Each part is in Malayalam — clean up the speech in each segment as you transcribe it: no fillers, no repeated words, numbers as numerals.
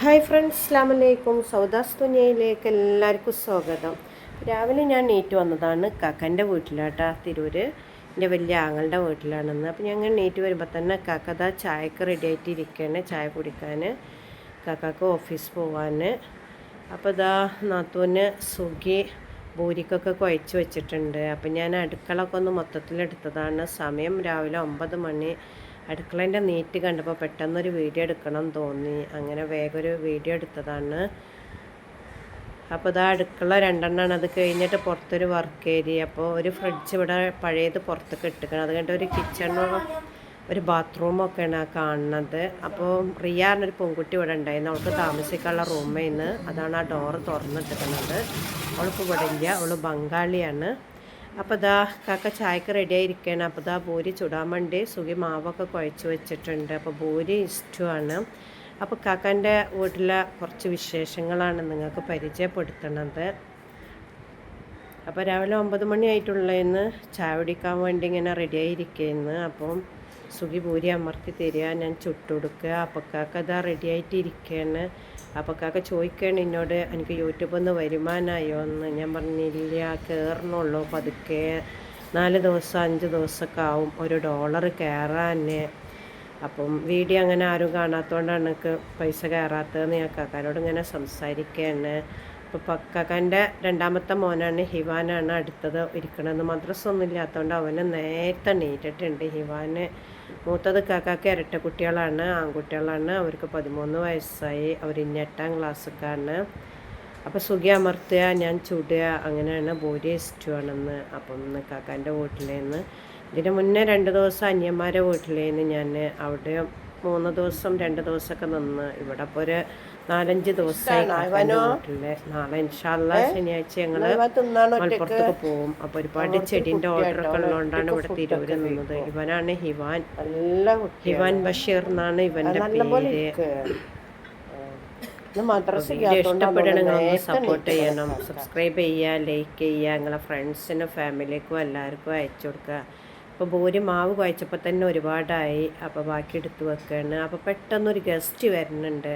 ഹായ് ഫ്രണ്ട്സ്, അസ്സലാമു അലൈക്കും. സൗദാസ് ദുനിയയിലേക്ക് എല്ലാവർക്കും സ്വാഗതം. രാവിലെ ഞാൻ നീറ്റ് വന്നതാണ് കാക്കൻ്റെ വീട്ടിലാട്ടാ, തിരൂർ എൻ്റെ വലിയ ആങ്ങളുടെ വീട്ടിലാണെന്ന്. അപ്പോൾ ഞങ്ങൾ നീറ്റ് വരുമ്പോൾ തന്നെ കാക്കതാ ചായക്ക് റെഡി ആയിട്ടിരിക്കുകയാണ്, ചായ കുടിക്കാൻ, കാക്കാക്ക് ഓഫീസ് പോവാൻ. അപ്പോൾ ഇതാ നാത്തൂന് സുഖി പൂരിക്കൊക്കെ കുഴച്ച് വെച്ചിട്ടുണ്ട്. അപ്പം ഞാൻ അടുക്കളൊക്കെ ഒന്ന് മൊത്തത്തിലെടുത്തതാണ്. സമയം രാവിലെ 9 മണി. അടുക്കളേൻ്റെ നീറ്റ് കണ്ടപ്പോൾ പെട്ടെന്നൊരു വീഡിയോ എടുക്കണം തോന്നി, അങ്ങനെ വേഗം ഒരു വീഡിയോ എടുത്തതാണ്. അപ്പോൾ ഇതാ അടുക്കള 2 അത് കഴിഞ്ഞിട്ട് പുറത്തൊരു വർക്ക് ഏരിയ. അപ്പോൾ ഒരു ഫ്രിഡ്ജ് ഇവിടെ പഴയത് പുറത്തൊക്കെ ഇട്ടിക്കണം. അത് കഴിഞ്ഞിട്ട് ഒരു കിച്ചണോ ഒരു ബാത്റൂമൊക്കെയാണ് കാണുന്നത്. അപ്പോൾ റിയാറിനൊരു പെൺകുട്ടി ഇവിടെ ഉണ്ടായിരുന്നു, അവൾക്ക് താമസിക്കാനുള്ള റൂമിൽ നിന്ന്. അതാണ് ആ ഡോറ് തുറന്നിട്ടിരിക്കുന്നത്. അവൾക്ക് ഇവിടെ ഇല്ല, അവൾ ബംഗാളിയാണ്. അപ്പോൾ ഇതാ കാക്ക ചായക്ക് റെഡി ആയിരിക്കുകയാണ്. അപ്പോൾ ഇതാ പൂരി ചുടാൻ വേണ്ടി സുഖി മാവൊക്കെ കുഴച്ച് വെച്ചിട്ടുണ്ട്. അപ്പോൾ പൂരി ഇഷ്ടമാണ്. അപ്പോൾ കാക്കാൻ്റെ വീട്ടിലെ കുറച്ച് വിശേഷങ്ങളാണ് നിങ്ങൾക്ക് പരിചയപ്പെടുത്തുന്നത്. അപ്പോൾ രാവിലെ 9 മണി ആയിട്ടുള്ളതെന്ന് ചായ കുടിക്കാൻ വേണ്ടി ഇങ്ങനെ റെഡി ആയിരിക്കുകയെന്ന്. അപ്പം സുഖി പൂരി അമർത്തി തരിക, ഞാൻ ചുട്ടുകൊടുക്കുക. അപ്പോൾ കാക്ക ഇതാ റെഡി ആയിട്ടിരിക്കുകയാണ്. അപ്പോൾ കാക്ക ചോദിക്കുകയാണ് എന്നോട്, എനിക്ക് യൂട്യൂബിൽ നിന്ന് വരുമാനമായോ എന്ന്. ഞാൻ പറഞ്ഞില്ല, കയറണുള്ളൂ പതുക്കെ, 4 ദിവസം 5 ദിവസമൊക്കെ ആവും $1 കയറാൻ. അപ്പം വീഡിയോ അങ്ങനെ ആരും കാണാത്തതുകൊണ്ടാണ് എനിക്ക് പൈസ കയറാത്തതെന്ന് ഞാൻ കാക്കാനോട് ഇങ്ങനെ സംസാരിക്കുകയാണ്. അപ്പോൾ കാക്കാൻ്റെ 2ാമത്തെ മോനാണ് ഹിവാനാണ് അടുത്തത് ഇരിക്കണമെന്ന്. മദ്രസൊന്നും ഇല്ലാത്തതുകൊണ്ട് അവന് നേരത്തെ എണീറ്റിട്ടുണ്ട്. ഹിവാന് മൂത്തത് കാക്കാക്ക് ഇരട്ട കുട്ടികളാണ്, ആൺകുട്ടികളാണ്. അവർക്ക് 13 വയസ്സായി. അവർ ഇനി 8ാം ക്ലാസ്സൊക്കെയാണ്. അപ്പോൾ സുഖി അമർത്തുക, ഞാൻ ചുടുക, അങ്ങനെയാണ്. പൂരി ഇഷ്ടമാണെന്ന്. അപ്പം ഇന്ന് കാക്കാൻ്റെ വീട്ടിലേന്ന്. ഇതിന് മുന്നേ 2 ദിവസം അന്യന്മാരെ വീട്ടിലേന്ന് ഞാൻ. അവിടെ 3 ദിവസം 2 ദിവസമൊക്കെ നിന്ന്. ഇവിടെ ഇപ്പോൾ ഒരു 4-5 ദിവസമായി വീട്ടില്. നാളെ ഇൻഷാല്ലാ ശനിയാഴ്ച ഞങ്ങൾ മലപ്പുറത്തൊക്കെ പോവും. അപ്പോൾ ഒരുപാട് ചെടിൻ്റെ ഓർഡറൊക്കെ ഉള്ളതുകൊണ്ടാണ് ഇവിടെ തിരൂര് നിന്നത്. ഇവനാണ് ഹിവാൻ, ഹിവാൻ ബഷീർ എന്നാണ് ഇവൻ്റെ പേര്. ഇഷ്ടപ്പെടണമെങ്കിൽ സപ്പോർട്ട് ചെയ്യണം, സബ്സ്ക്രൈബ് ചെയ്യുക, ലൈക്ക് ചെയ്യുക, നിങ്ങളെ ഫ്രണ്ട്സിനും ഫാമിലിക്കും എല്ലാവർക്കും അയച്ചു കൊടുക്കുക. അപ്പോൾ പൂരി മാവ് കുഴച്ചപ്പോൾ തന്നെ ഒരുപാടായി. അപ്പോൾ ബാക്കി എടുത്ത് വെക്കുകയാണ്. അപ്പോൾ പെട്ടെന്നൊരു ഗസ്റ്റ് വരുന്നുണ്ട്.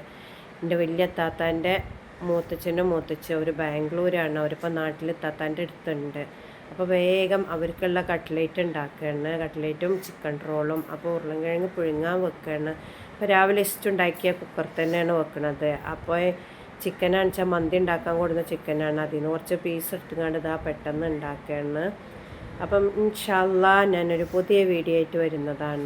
എൻ്റെ വലിയ താത്താൻ്റെ മൂത്തച്ഛനും ഒരു ബാംഗ്ലൂരാണ്. അവരിപ്പോൾ നാട്ടിൽ താത്താൻ്റെ അടുത്തുണ്ട്. അപ്പോൾ വേഗം അവർക്കുള്ള കട്ട്ലേറ്റ് ഉണ്ടാക്കുകയാണ്, കട്ട്ലേറ്റും ചിക്കൻ റോളും. അപ്പോൾ ഉരുളൻകിഴങ്ങ് പുഴുങ്ങാൻ വെക്കുകയാണ്. അപ്പോൾ രാവിലെ ഇഷ്ടമുണ്ടാക്കിയ കുക്കർ തന്നെയാണ് വെക്കുന്നത്. അപ്പോൾ ചിക്കനാണെന്ന് വെച്ചാൽ മന്തി ഉണ്ടാക്കാൻ കൊടുക്കുന്ന ചിക്കനാണ്, അതിന് കുറച്ച് പീസ് എടുത്തുകൊണ്ട് ഇതാ പെട്ടെന്ന് ഉണ്ടാക്കുകയാണ്. അപ്പം ഇൻഷാ അല്ലാഹ് ഞാനൊരു പുതിയ വീഡിയോ ആയിട്ട് വരുന്നതാണ്.